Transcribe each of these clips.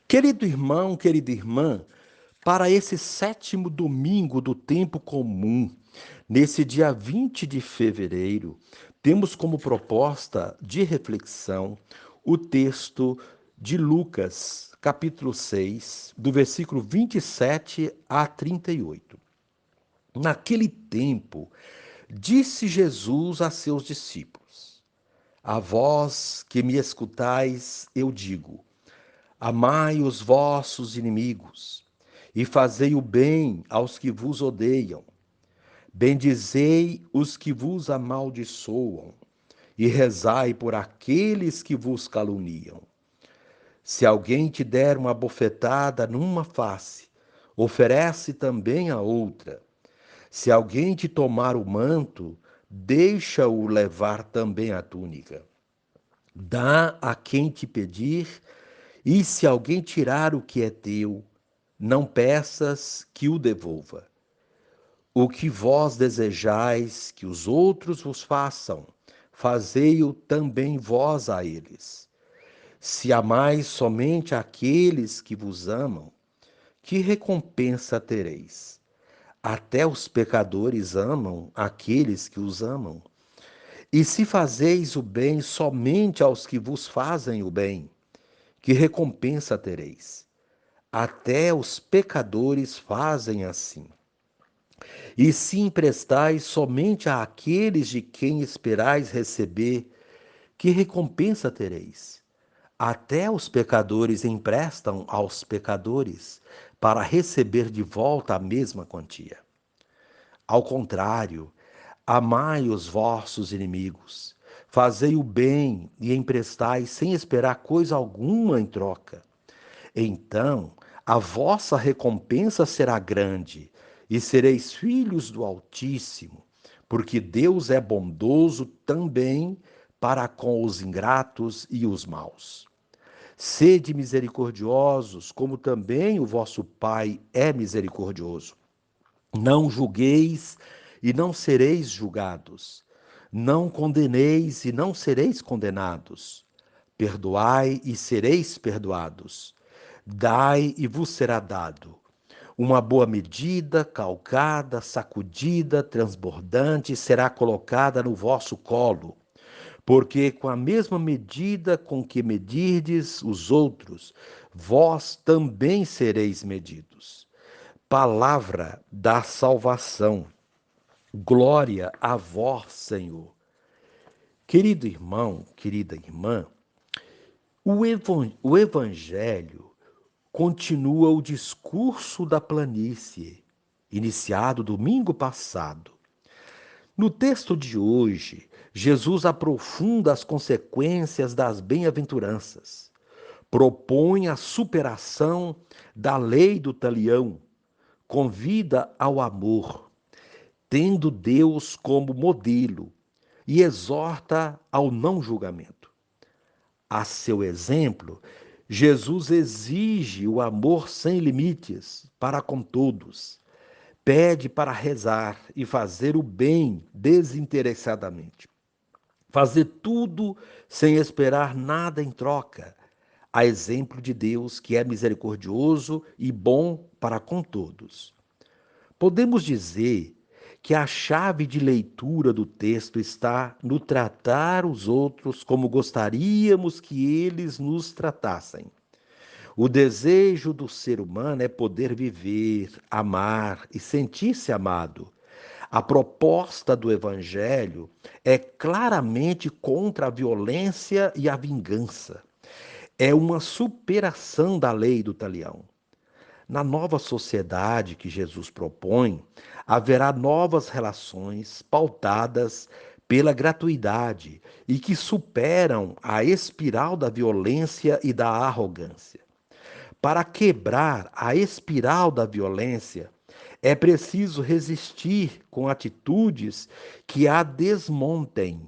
Querido irmão, querida irmã, para esse sétimo domingo do tempo comum, nesse dia 20 de fevereiro, temos como proposta de reflexão o texto de Lucas, capítulo 6, do versículo 27 a 38. Naquele tempo, disse Jesus a seus discípulos: A vós que me escutais, eu digo: amai os vossos inimigos, e fazei o bem aos que vos odeiam. Bendizei os que vos amaldiçoam, e rezai por aqueles que vos caluniam. Se alguém te der uma bofetada numa face, oferece também a outra. Se alguém te tomar o manto, deixa-o levar também a túnica. Dá a quem te pedir, e se alguém tirar o que é teu, não peças que o devolva. O que vós desejais que os outros vos façam, fazei-o também vós a eles. Se amais somente aqueles que vos amam, que recompensa tereis? Até os pecadores amam aqueles que os amam. E se fazeis o bem somente aos que vos fazem o bem, que recompensa tereis? Até os pecadores fazem assim. E se emprestais somente àqueles de quem esperais receber, que recompensa tereis? Até os pecadores emprestam aos pecadores para receber de volta a mesma quantia. Ao contrário, amai os vossos inimigos, fazei o bem e emprestai sem esperar coisa alguma em troca. Então a vossa recompensa será grande, e sereis filhos do Altíssimo, porque Deus é bondoso também para com os ingratos e os maus. Sede misericordiosos, como também o vosso Pai é misericordioso. Não julgueis e não sereis julgados. Não condeneis e não sereis condenados. Perdoai e sereis perdoados. Dai e vos será dado. Uma boa medida, calcada, sacudida, transbordante, será colocada no vosso colo. Porque com a mesma medida com que medirdes os outros, vós também sereis medidos. Palavra da salvação. Glória a vós, Senhor. Querido irmão, querida irmã, o Evangelho continua o discurso da planície, iniciado domingo passado. No texto de hoje, Jesus aprofunda as consequências das bem-aventuranças, propõe a superação da lei do talião, convida ao amor, tendo Deus como modelo, e exorta ao não julgamento. A seu exemplo, Jesus exige o amor sem limites para com todos. Pede para rezar e fazer o bem desinteressadamente. Fazer tudo sem esperar nada em troca, a exemplo de Deus que é misericordioso e bom para com todos. Podemos dizer que a chave de leitura do texto está no tratar os outros como gostaríamos que eles nos tratassem. O desejo do ser humano é poder viver, amar e sentir-se amado. A proposta do Evangelho é claramente contra a violência e a vingança. É uma superação da lei do talião. Na nova sociedade que Jesus propõe, haverá novas relações pautadas pela gratuidade e que superam a espiral da violência e da arrogância. Para quebrar a espiral da violência, é preciso resistir com atitudes que a desmontem,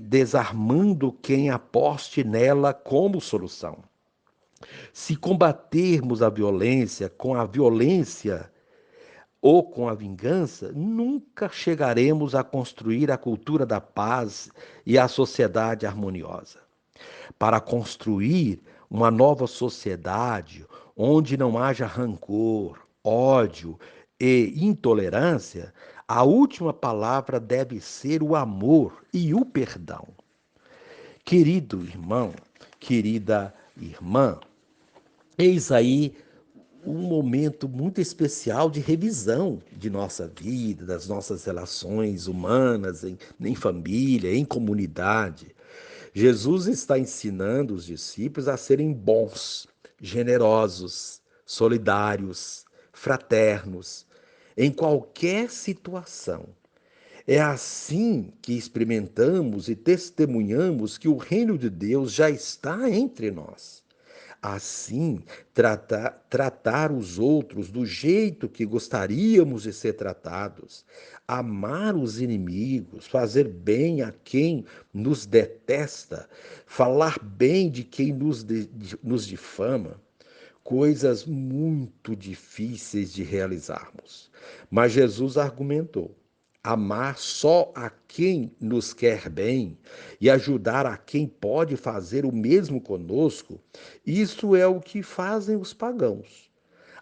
desarmando quem aposte nela como solução. Se combatermos a violência ou com a vingança, nunca chegaremos a construir a cultura da paz e a sociedade harmoniosa. Para construir uma nova sociedade onde não haja rancor, ódio e intolerância, a última palavra deve ser o amor e o perdão. Querido irmão, querida irmã, eis aí um momento muito especial de revisão de nossa vida, das nossas relações humanas, em família, em comunidade. Jesus está ensinando os discípulos a serem bons, generosos, solidários, fraternos, em qualquer situação. É assim que experimentamos e testemunhamos que o reino de Deus já está entre nós. Assim, tratar os outros do jeito que gostaríamos de ser tratados, amar os inimigos, fazer bem a quem nos detesta, falar bem de quem nos difama, coisas muito difíceis de realizarmos. Mas Jesus argumentou: amar só a quem nos quer bem e ajudar a quem pode fazer o mesmo conosco, isso é o que fazem os pagãos.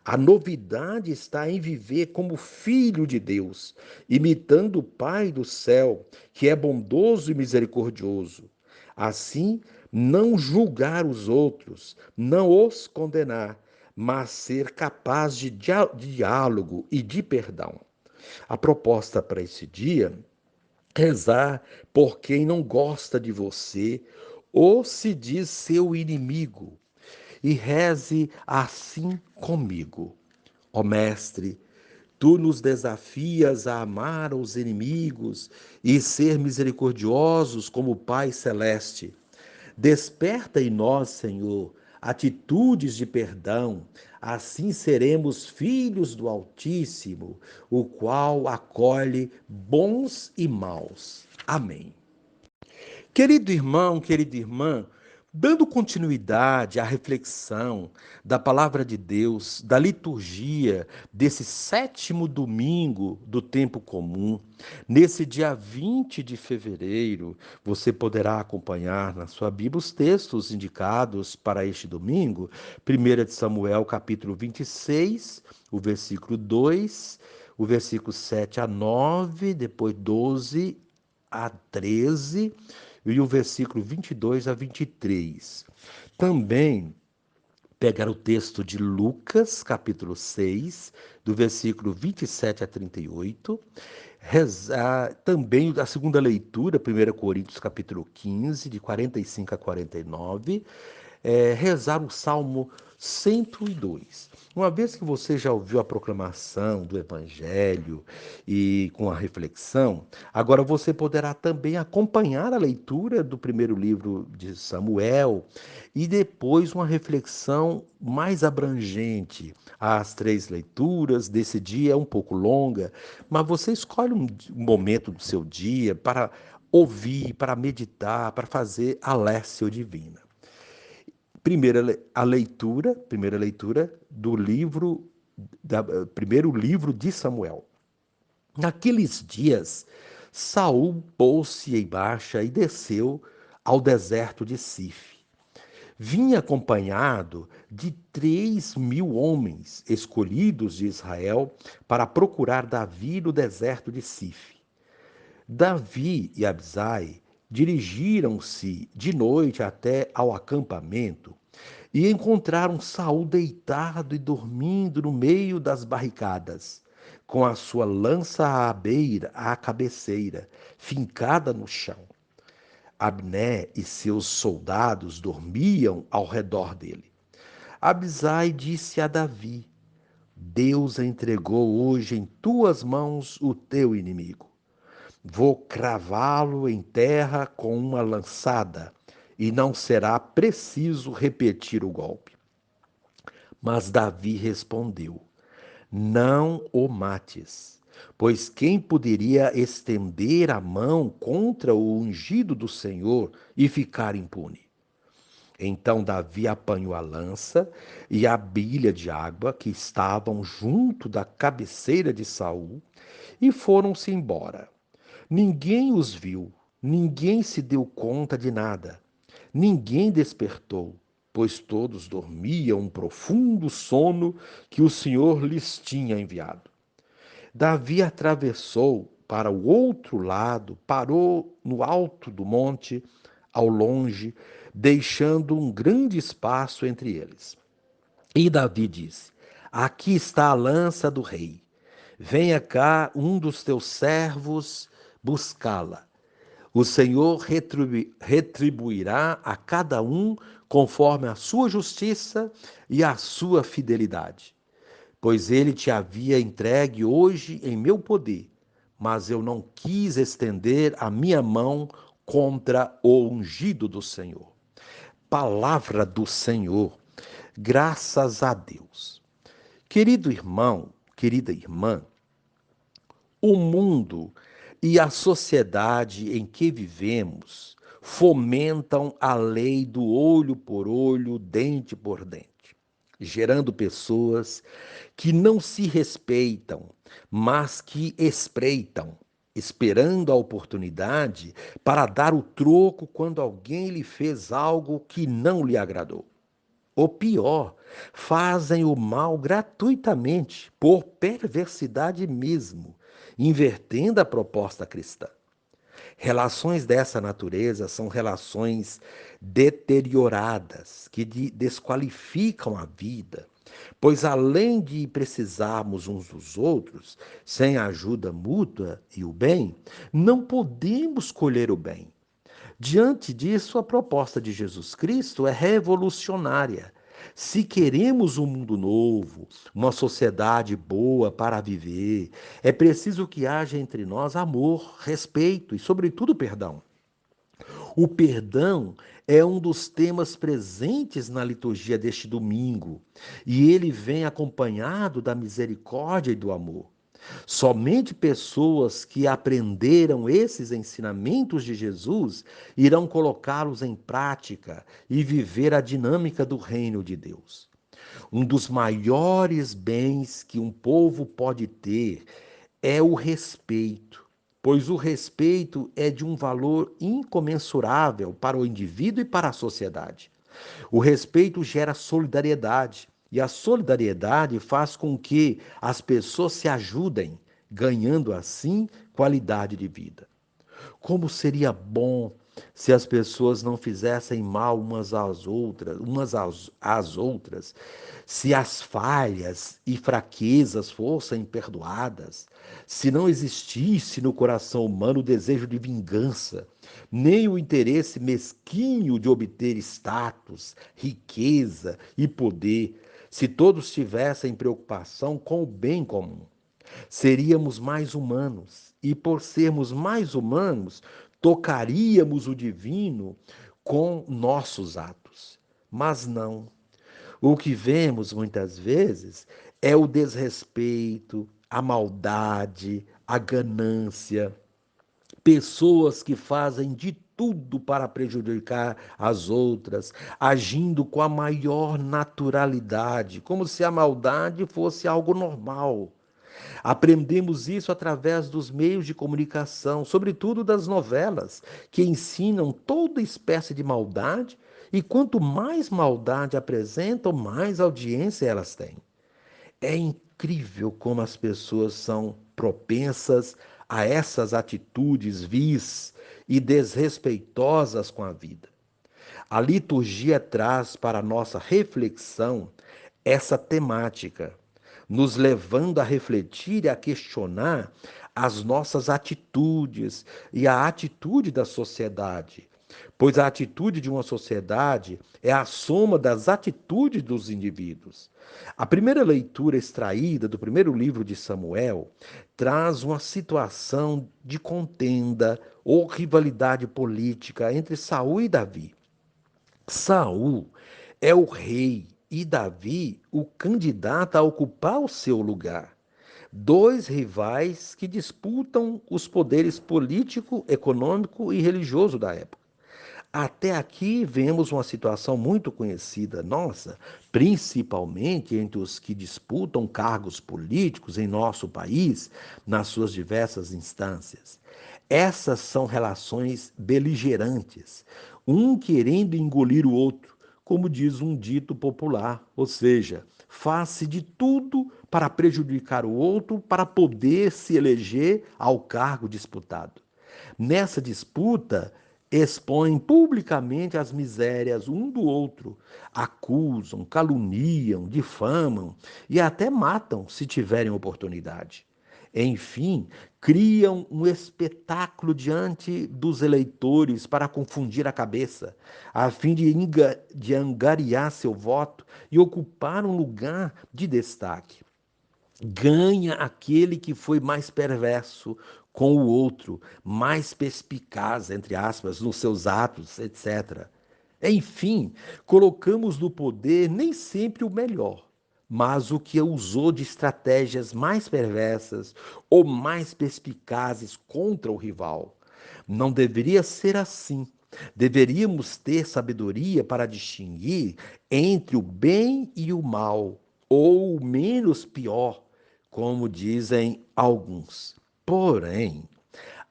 A novidade está em viver como filho de Deus, imitando o Pai do céu, que é bondoso e misericordioso. Assim, não julgar os outros, não os condenar, mas ser capaz de diálogo e de perdão. A proposta para esse dia é rezar por quem não gosta de você ou se diz seu inimigo. E reze assim comigo. Ó Mestre, tu nos desafias a amar os inimigos e ser misericordiosos como o Pai Celeste. Desperta em nós, Senhor, atitudes de perdão, assim seremos filhos do Altíssimo, o qual acolhe bons e maus. Amém. Querido irmão, querida irmã, dando continuidade à reflexão da palavra de Deus, da liturgia desse sétimo domingo do tempo comum, nesse dia 20 de fevereiro, você poderá acompanhar na sua Bíblia os textos indicados para este domingo, 1 de Samuel, capítulo 26, o versículo 2, o versículo 7 a 9, depois 12 a 13 e o versículo 22 a 23. Também pegar o texto de Lucas, capítulo 6, do versículo 27 a 38, rezar também a segunda leitura, 1 Coríntios, capítulo 15, de 45 a 49, rezar o Salmo 102. Uma vez que você já ouviu a proclamação do Evangelho e com a reflexão, agora você poderá também acompanhar a leitura do primeiro livro de Samuel e depois uma reflexão mais abrangente. As três leituras desse dia é um pouco longa, mas você escolhe um momento do seu dia para ouvir, para meditar, para fazer a lécio divina. Primeira leitura do primeiro livro de Samuel. Naqueles dias, Saul pôs-se em marcha e desceu ao deserto de Sif. Vinha acompanhado de 3.000 homens escolhidos de Israel para procurar Davi no deserto de Sif. Davi e Abisai dirigiram-se de noite até ao acampamento e encontraram Saul deitado e dormindo no meio das barricadas, com a sua lança à cabeceira, fincada no chão. Abné e seus soldados dormiam ao redor dele. Abisai disse a Davi: Deus entregou hoje em tuas mãos o teu inimigo. Vou cravá-lo em terra com uma lançada, e não será preciso repetir o golpe. Mas Davi respondeu: Não o mates, pois quem poderia estender a mão contra o ungido do Senhor e ficar impune? Então Davi apanhou a lança e a bilha de água que estavam junto da cabeceira de Saul e foram-se embora. Ninguém os viu, ninguém se deu conta de nada, ninguém despertou. pois todos dormiam um profundo sono que o Senhor lhes tinha enviado. Davi atravessou para o outro lado, parou no alto do monte, ao longe, deixando um grande espaço entre eles. E Davi disse: Aqui está a lança do rei. Venha cá um dos teus servos buscá-la. O Senhor retribuirá a cada um conforme a sua justiça e a sua fidelidade. Pois ele te havia entregue hoje em meu poder, mas eu não quis estender a minha mão contra o ungido do Senhor. Palavra do Senhor, graças a Deus. Querido irmão, querida irmã, o mundo e a sociedade em que vivemos fomentam a lei do olho por olho, dente por dente, gerando pessoas que não se respeitam, mas que espreitam, esperando a oportunidade para dar o troco quando alguém lhe fez algo que não lhe agradou. O pior, fazem o mal gratuitamente, por perversidade mesmo, invertendo a proposta cristã. Relações dessa natureza são relações deterioradas, que desqualificam a vida, pois além de precisarmos uns dos outros, sem a ajuda mútua e o bem, não podemos colher o bem. Diante disso, a proposta de Jesus Cristo é revolucionária. Se queremos um mundo novo, uma sociedade boa para viver, é preciso que haja entre nós amor, respeito e, sobretudo, perdão. O perdão é um dos temas presentes na liturgia deste domingo, e ele vem acompanhado da misericórdia e do amor. Somente pessoas que aprenderam esses ensinamentos de Jesus irão colocá-los em prática e viver a dinâmica do reino de Deus. Um dos maiores bens que um povo pode ter é o respeito, pois o respeito é de um valor incomensurável para o indivíduo e para a sociedade. O respeito gera solidariedade, e a solidariedade faz com que as pessoas se ajudem, ganhando assim qualidade de vida. Como seria bom se as pessoas não fizessem mal umas às outras, se as falhas e fraquezas fossem perdoadas, se não existisse no coração humano o desejo de vingança, nem o interesse mesquinho de obter status, riqueza e poder, se todos tivessem preocupação com o bem comum. Seríamos mais humanos, e por sermos mais humanos, tocaríamos o divino com nossos atos. Mas não. O que vemos muitas vezes é o desrespeito, a maldade, a ganância, pessoas que fazem de tudo para prejudicar as outras, agindo com a maior naturalidade, como se a maldade fosse algo normal. Aprendemos isso através dos meios de comunicação, sobretudo das novelas, que ensinam toda espécie de maldade, e quanto mais maldade apresentam, mais audiência elas têm. É incrível como as pessoas são propensas a essas atitudes vis e desrespeitosas com a vida. A liturgia traz para a nossa reflexão essa temática, nos levando a refletir e a questionar as nossas atitudes e a atitude da sociedade. Pois a atitude de uma sociedade é a soma das atitudes dos indivíduos. A primeira leitura extraída do primeiro livro de Samuel traz uma situação de contenda ou rivalidade política entre Saul e Davi. Saul é o rei e Davi o candidato a ocupar o seu lugar. Dois rivais que disputam os poderes político, econômico e religioso da época. Até aqui vemos uma situação muito conhecida nossa, principalmente entre os que disputam cargos políticos em nosso país, nas suas diversas instâncias. Essas são relações beligerantes, um querendo engolir o outro, como diz um dito popular, ou seja, faz-se de tudo para prejudicar o outro para poder se eleger ao cargo disputado. Nessa disputa, expõem publicamente as misérias um do outro, acusam, caluniam, difamam e até matam se tiverem oportunidade. Enfim, criam um espetáculo diante dos eleitores para confundir a cabeça, a fim de angariar seu voto e ocupar um lugar de destaque. Ganha aquele que foi mais perverso com o outro, mais perspicaz, entre aspas, nos seus atos, etc. Enfim, colocamos no poder nem sempre o melhor, mas o que usou de estratégias mais perversas ou mais perspicazes contra o rival. Não deveria ser assim. Deveríamos ter sabedoria para distinguir entre o bem e o mal, ou o menos pior, como dizem alguns. Porém,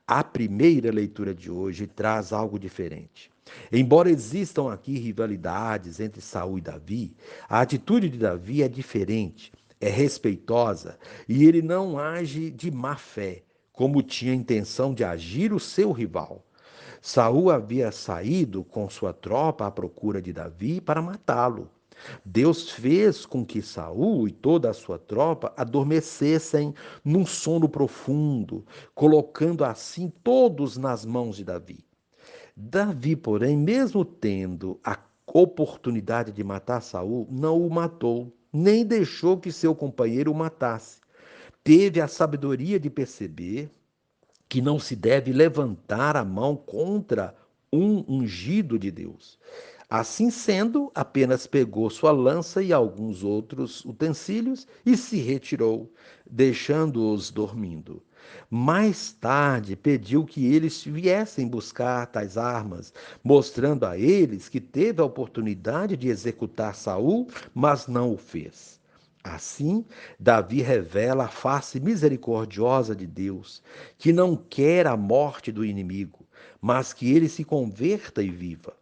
a primeira leitura de hoje traz algo diferente. Embora existam aqui rivalidades entre Saul e Davi, a atitude de Davi é diferente, é respeitosa e ele não age de má fé, como tinha a intenção de agir o seu rival. Saul havia saído com sua tropa à procura de Davi para matá-lo. Deus fez com que Saul e toda a sua tropa adormecessem num sono profundo, colocando assim todos nas mãos de Davi. Davi, porém, mesmo tendo a oportunidade de matar Saul, não o matou, nem deixou que seu companheiro o matasse. Teve a sabedoria de perceber que não se deve levantar a mão contra um ungido de Deus. Assim sendo, apenas pegou sua lança e alguns outros utensílios e se retirou, deixando-os dormindo. Mais tarde, pediu que eles viessem buscar tais armas, mostrando a eles que teve a oportunidade de executar Saul, mas não o fez. Assim, Davi revela a face misericordiosa de Deus, que não quer a morte do inimigo, mas que ele se converta e viva.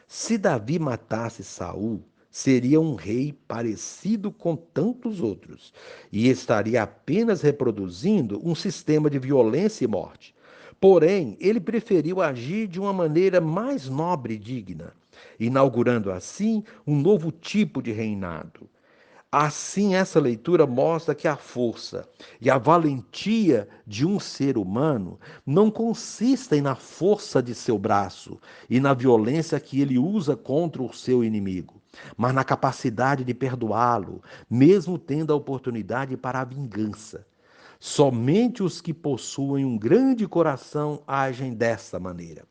Se Davi matasse Saul, seria um rei parecido com tantos outros e estaria apenas reproduzindo um sistema de violência e morte. Porém, ele preferiu agir de uma maneira mais nobre e digna, inaugurando assim um novo tipo de reinado. Assim, essa leitura mostra que a força e a valentia de um ser humano não consistem na força de seu braço e na violência que ele usa contra o seu inimigo, mas na capacidade de perdoá-lo, mesmo tendo a oportunidade para a vingança. Somente os que possuem um grande coração agem dessa maneira.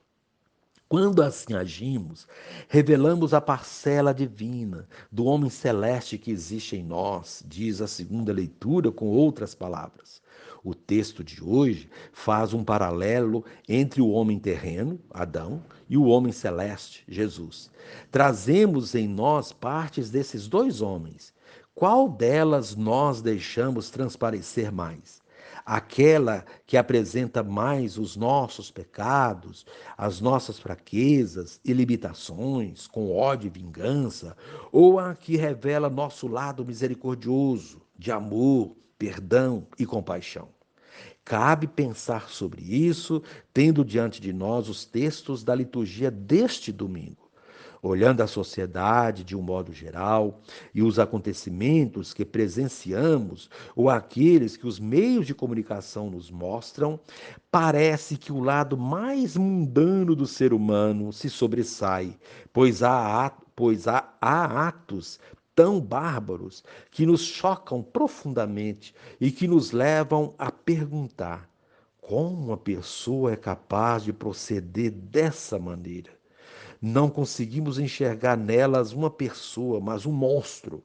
Quando assim agimos, revelamos a parcela divina do homem celeste que existe em nós, diz a segunda leitura com outras palavras. O texto de hoje faz um paralelo entre o homem terreno, Adão, e o homem celeste, Jesus. Trazemos em nós partes desses dois homens. Qual delas nós deixamos transparecer mais? Aquela que apresenta mais os nossos pecados, as nossas fraquezas e limitações, com ódio e vingança, ou a que revela nosso lado misericordioso, de amor, perdão e compaixão? Cabe pensar sobre isso, tendo diante de nós os textos da liturgia deste domingo. Olhando a sociedade de um modo geral e os acontecimentos que presenciamos ou aqueles que os meios de comunicação nos mostram, parece que o lado mais mundano do ser humano se sobressai, pois há atos tão bárbaros que nos chocam profundamente e que nos levam a perguntar como uma pessoa é capaz de proceder dessa maneira. Não conseguimos enxergar nelas uma pessoa, mas um monstro.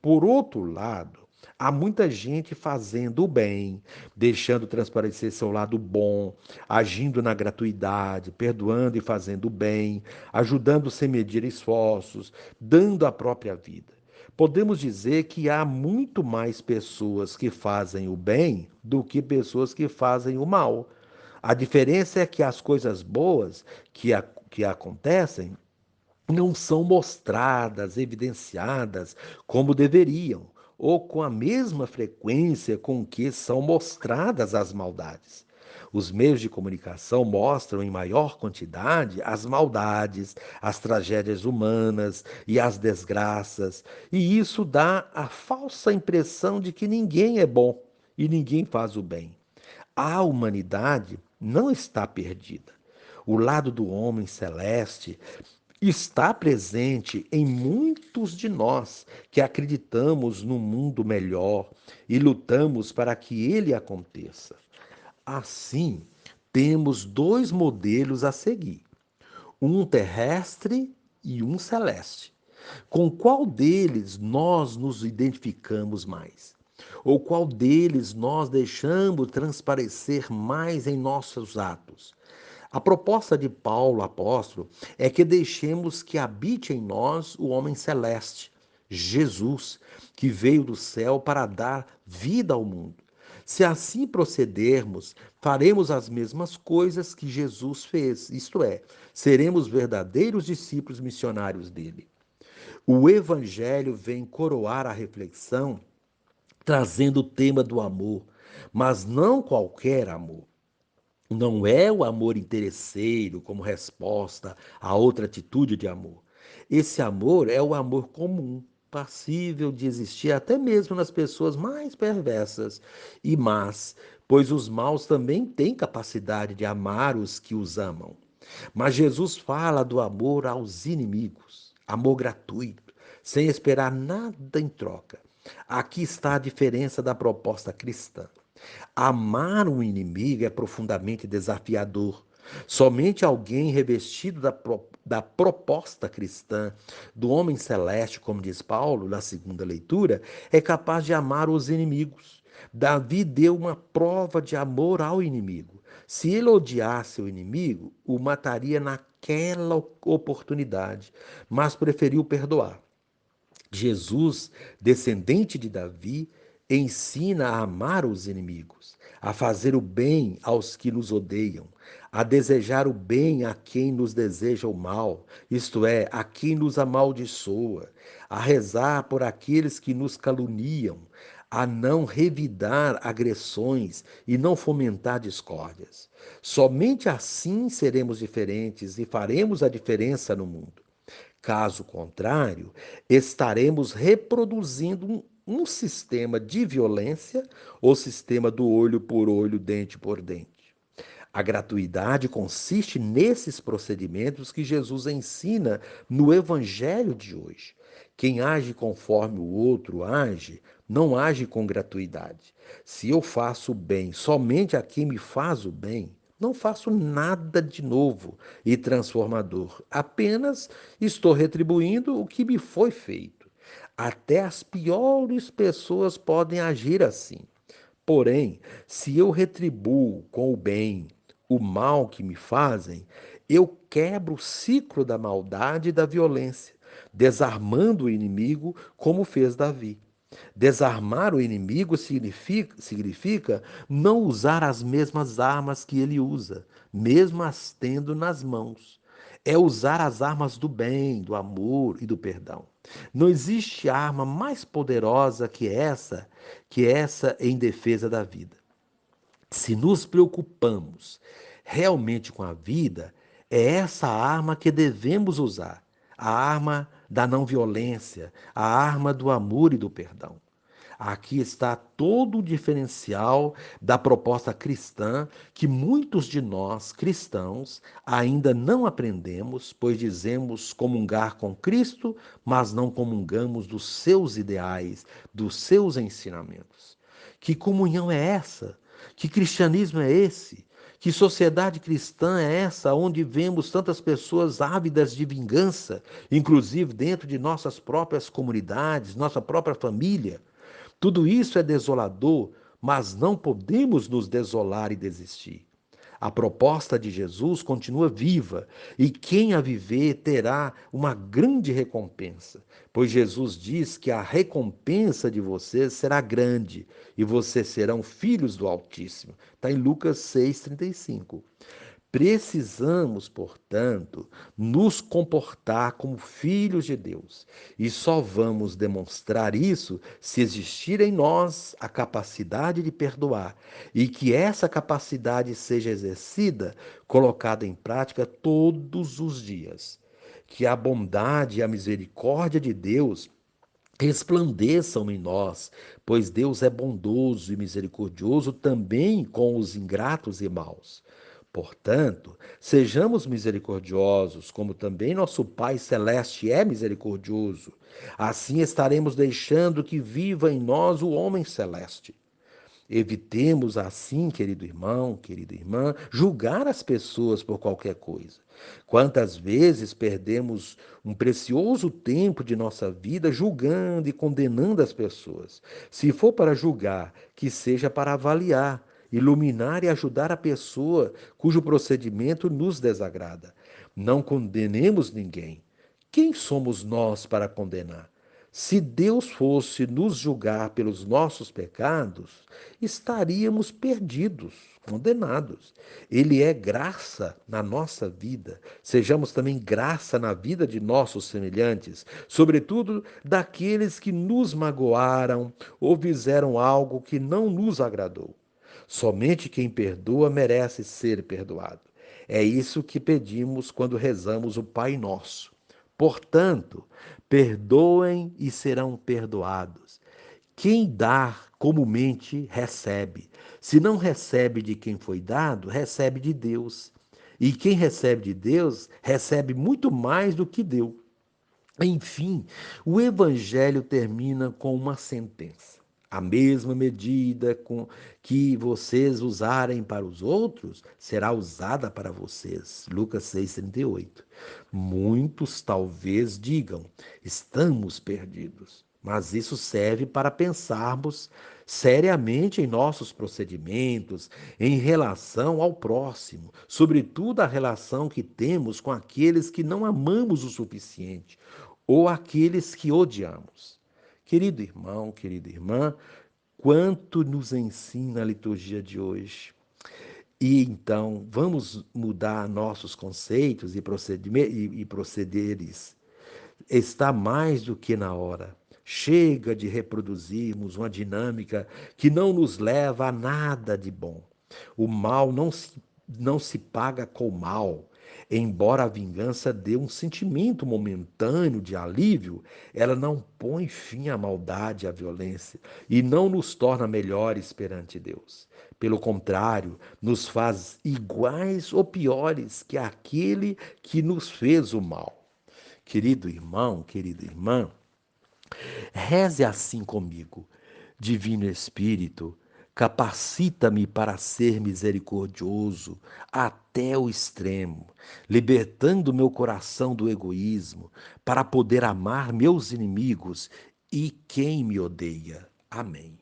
Por outro lado, há muita gente fazendo o bem, deixando transparecer seu lado bom, agindo na gratuidade, perdoando e fazendo o bem, ajudando sem medir esforços, dando a própria vida. Podemos dizer que há muito mais pessoas que fazem o bem do que pessoas que fazem o mal. A diferença é que as coisas boas que acontecem não são mostradas, evidenciadas como deveriam, ou com a mesma frequência com que são mostradas as maldades. Os meios de comunicação mostram em maior quantidade as maldades, as tragédias humanas e as desgraças, e isso dá a falsa impressão de que ninguém é bom e ninguém faz o bem. A humanidade não está perdida. O lado do homem celeste está presente em muitos de nós que acreditamos num mundo melhor e lutamos para que ele aconteça. Assim, temos dois modelos a seguir: um terrestre e um celeste. Com qual deles nós nos identificamos mais? Ou qual deles nós deixamos transparecer mais em nossos atos? A proposta de Paulo, apóstolo, é que deixemos que habite em nós o homem celeste, Jesus, que veio do céu para dar vida ao mundo. Se assim procedermos, faremos as mesmas coisas que Jesus fez, isto é, seremos verdadeiros discípulos missionários dele. O Evangelho vem coroar a reflexão, trazendo o tema do amor, mas não qualquer amor. Não é o amor interesseiro como resposta a outra atitude de amor. Esse amor é o amor comum, passível de existir até mesmo nas pessoas mais perversas e más, pois os maus também têm capacidade de amar os que os amam. Mas Jesus fala do amor aos inimigos, amor gratuito, sem esperar nada em troca. Aqui está a diferença da proposta cristã. Amar um inimigo é profundamente desafiador. Somente alguém revestido da proposta cristã, do homem celeste, como diz Paulo na segunda leitura, é capaz de amar os inimigos. Davi deu uma prova de amor ao inimigo. Se ele odiasse o inimigo, o mataria naquela oportunidade, mas preferiu perdoar. Jesus, descendente de Davi, ensina a amar os inimigos, a fazer o bem aos que nos odeiam, a desejar o bem a quem nos deseja o mal, isto é, a quem nos amaldiçoa, a rezar por aqueles que nos caluniam, a não revidar agressões e não fomentar discórdias. Somente assim seremos diferentes e faremos a diferença no mundo. Caso contrário, estaremos reproduzindo um sistema de violência, o sistema do olho por olho, dente por dente. A gratuidade consiste nesses procedimentos que Jesus ensina no Evangelho de hoje. Quem age conforme o outro age, não age com gratuidade. Se eu faço o bem somente a quem me faz o bem, não faço nada de novo e transformador. Apenas estou retribuindo o que me foi feito. Até as piores pessoas podem agir assim. Porém, se eu retribuo com o bem o mal que me fazem, eu quebro o ciclo da maldade e da violência, desarmando o inimigo como fez Davi. Desarmar o inimigo significa não usar as mesmas armas que ele usa, mesmo as tendo nas mãos. É usar as armas do bem, do amor e do perdão. Não existe arma mais poderosa que essa em defesa da vida. Se nos preocupamos realmente com a vida, é essa arma que devemos usar, a arma da não violência, a arma do amor e do perdão. Aqui está todo o diferencial da proposta cristã que muitos de nós, cristãos, ainda não aprendemos, pois dizemos comungar com Cristo, mas não comungamos dos seus ideais, dos seus ensinamentos. Que comunhão é essa? Que cristianismo é esse? Que sociedade cristã é essa onde vemos tantas pessoas ávidas de vingança, inclusive dentro de nossas próprias comunidades, nossa própria família? Tudo isso é desolador, mas não podemos nos desolar e desistir. A proposta de Jesus continua viva e quem a viver terá uma grande recompensa, pois Jesus diz que a recompensa de vocês será grande e vocês serão filhos do Altíssimo. Está em Lucas 6,35. Precisamos, portanto, nos comportar como filhos de Deus. E só vamos demonstrar isso se existir em nós a capacidade de perdoar e que essa capacidade seja exercida, colocada em prática todos os dias. Que a bondade e a misericórdia de Deus resplandeçam em nós, pois Deus é bondoso e misericordioso também com os ingratos e maus. Portanto, sejamos misericordiosos, como também nosso Pai Celeste é misericordioso. Assim estaremos deixando que viva em nós o homem celeste. Evitemos assim, querido irmão, querida irmã, julgar as pessoas por qualquer coisa. Quantas vezes perdemos um precioso tempo de nossa vida julgando e condenando as pessoas? Se for para julgar, que seja para avaliar, iluminar e ajudar a pessoa cujo procedimento nos desagrada. Não condenemos ninguém. Quem somos nós para condenar? Se Deus fosse nos julgar pelos nossos pecados, estaríamos perdidos, condenados. Ele é graça na nossa vida. Sejamos também graça na vida de nossos semelhantes, sobretudo daqueles que nos magoaram ou fizeram algo que não nos agradou. Somente quem perdoa merece ser perdoado. É isso que pedimos quando rezamos o Pai Nosso. Portanto, perdoem e serão perdoados. Quem dá comumente recebe. Se não recebe de quem foi dado, recebe de Deus. E quem recebe de Deus, recebe muito mais do que deu. Enfim, o Evangelho termina com uma sentença. A mesma medida com que vocês usarem para os outros, será usada para vocês. Lucas 6,38. Muitos talvez digam, estamos perdidos. Mas isso serve para pensarmos seriamente em nossos procedimentos, em relação ao próximo, sobretudo a relação que temos com aqueles que não amamos o suficiente ou aqueles que odiamos. Querido irmão, querida irmã, quanto nos ensina a liturgia de hoje. E então, vamos mudar nossos conceitos e procederes. Está mais do que na hora. Chega de reproduzirmos uma dinâmica que não nos leva a nada de bom. O mal não se paga com mal. Embora a vingança dê um sentimento momentâneo de alívio, ela não põe fim à maldade e à violência e não nos torna melhores perante Deus. Pelo contrário, nos faz iguais ou piores que aquele que nos fez o mal. Querido irmão, querida irmã, reze assim comigo. Divino Espírito, capacita-me para ser misericordioso até o extremo, libertando meu coração do egoísmo, para poder amar meus inimigos e quem me odeia. Amém.